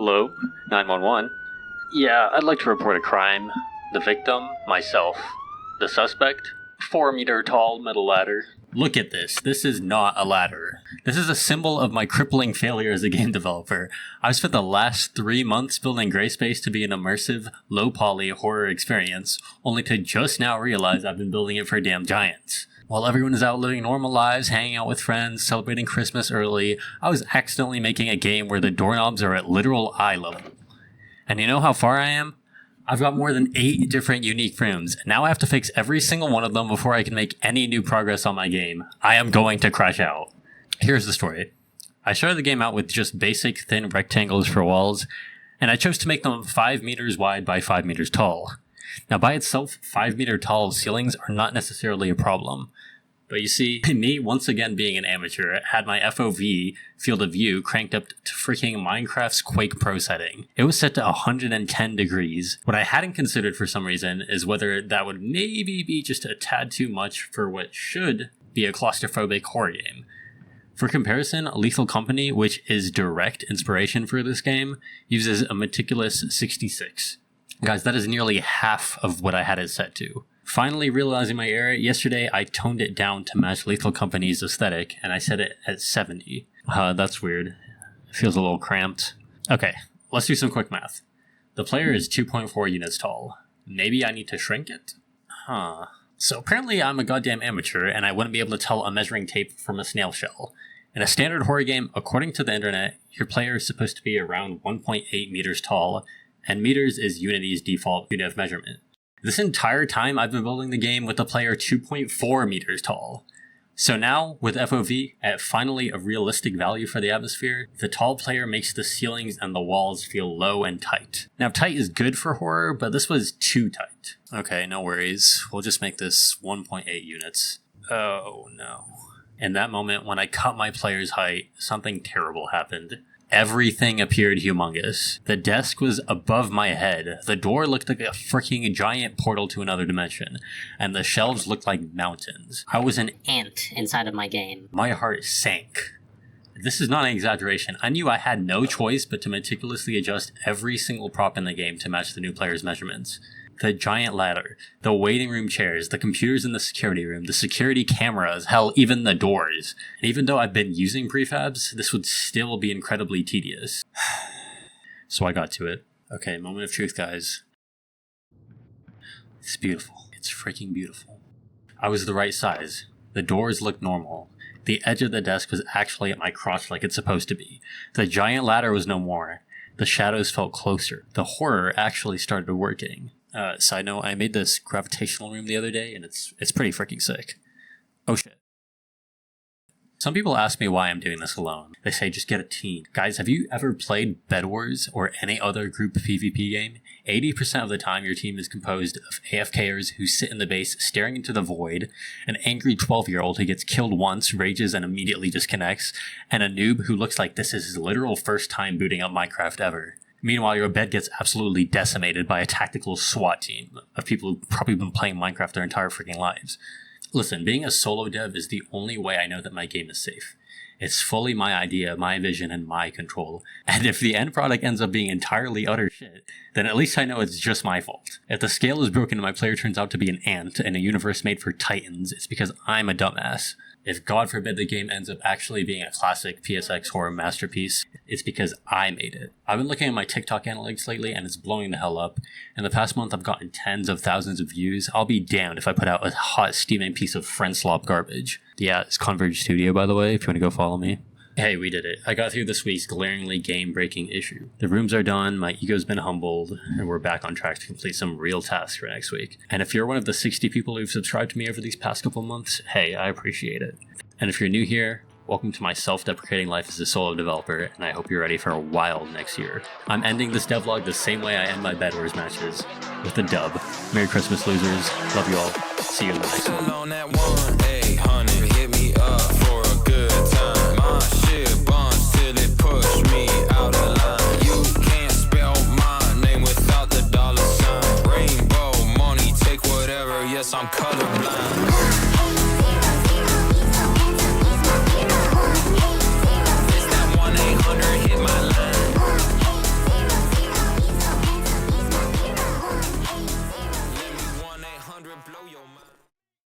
Hello, 911. Yeah, I'd like to report a crime. The victim, myself. The suspect, 4-meter tall metal ladder. Look at this. This is not a ladder. This is a symbol of my crippling failure as a game developer. I've spent the last 3 months building Grayspace to be an immersive, low-poly horror experience, only to just now realize I've been building it for damn giants. While everyone is out living normal lives, hanging out with friends, celebrating Christmas early, I was accidentally making a game where the doorknobs are at literal eye level. And you know how far I am? I've got more than 8 different unique rooms, and now I have to fix every single one of them before I can make any new progress on my game. I am going to crash out. Here's the story. I started the game out with just basic thin rectangles for walls, and I chose to make them 5 meters wide by 5 meters tall. Now by itself, 5-meter tall ceilings are not necessarily a problem. But you see, me once again being an amateur had my FOV, field of view, cranked up to freaking Minecraft's Quake Pro setting. It was set to 110 degrees. What I hadn't considered for some reason is whether that would maybe be just a tad too much for what should be a claustrophobic horror game. For comparison, Lethal Company, which is direct inspiration for this game, uses a meticulous 66. Guys, that is nearly half of what I had it set to. Finally realizing my error, yesterday I toned it down to match Lethal Company's aesthetic, and I set it at 70. That's weird. It feels a little cramped. Okay, let's do some quick math. The player is 2.4 units tall. Maybe I need to shrink it? So apparently I'm a goddamn amateur, and I wouldn't be able to tell a measuring tape from a snail shell. In a standard horror game, according to the internet, your player is supposed to be around 1.8 meters tall, and meters is Unity's default unit of measurement. This entire time I've been building the game with the player 2.4 meters tall. So now, with FOV at finally a realistic value for the atmosphere, the tall player makes the ceilings and the walls feel low and tight. Now tight is good for horror, but this was too tight. Okay, no worries. We'll just make this 1.8 units. Oh no. In that moment, when I cut my player's height, something terrible happened. Everything appeared humongous. The desk was above my head. The door looked like a freaking giant portal to another dimension. And the shelves looked like mountains. I was an ant inside of my game. My heart sank. This is not an exaggeration. I knew I had no choice but to meticulously adjust every single prop in the game to match the new player's measurements. The giant ladder, the waiting room chairs, the computers in the security room, the security cameras, hell, even the doors. And even though I've been using prefabs, this would still be incredibly tedious. So I got to it. Okay, moment of truth, guys. It's beautiful. It's freaking beautiful. I was the right size. The doors looked normal. The edge of the desk was actually at my crotch like it's supposed to be. The giant ladder was no more. The shadows felt closer. The horror actually started working. Side note, I made this gravitational room the other day, and it's pretty freaking sick. Oh shit. Some people ask me why I'm doing this alone. They say just get a team. Guys, have you ever played Bed Wars or any other group PvP game? 80% of the time your team is composed of AFKers who sit in the base staring into the void, an angry 12-year-old who gets killed once, rages and immediately disconnects, and a noob who looks like this is his literal first time booting up Minecraft ever. Meanwhile, your bed gets absolutely decimated by a tactical SWAT team of people who've probably been playing Minecraft their entire freaking lives. Listen, being a solo dev is the only way I know that my game is safe. It's fully my idea, my vision, and my control. And if the end product ends up being entirely utter shit, then at least I know it's just my fault. If the scale is broken and my player turns out to be an ant in a universe made for titans, it's because I'm a dumbass. If God forbid the game ends up actually being a classic PSX horror masterpiece, it's because I made it. I've been looking at my TikTok analytics lately and it's blowing the hell up. In the past month I've gotten tens of thousands of views. I'll be damned if I put out a hot steaming piece of friend slop garbage. Yeah, it's Converge Studio, by the way, if you want to go follow me. Hey, we did it. I got through this week's glaringly game-breaking issue. The rooms are done, my ego's been humbled, and we're back on track to complete some real tasks for next week. And if you're one of the 60 people who've subscribed to me over these past couple months, hey, I appreciate it. And if you're new here, welcome to my self-deprecating life as a solo developer, and I hope you're ready for a wild next year. I'm ending this devlog the same way I end my Bed Wars matches, with a dub. Merry Christmas, losers. Love you all. See you in the next one. Hit me up for a good time. My shit bonds till it push me out of line. You can't spell my name without the $sign. Rainbow money, take whatever. Yes, I'm colorblind. It's that 1-800 hit my line. blow your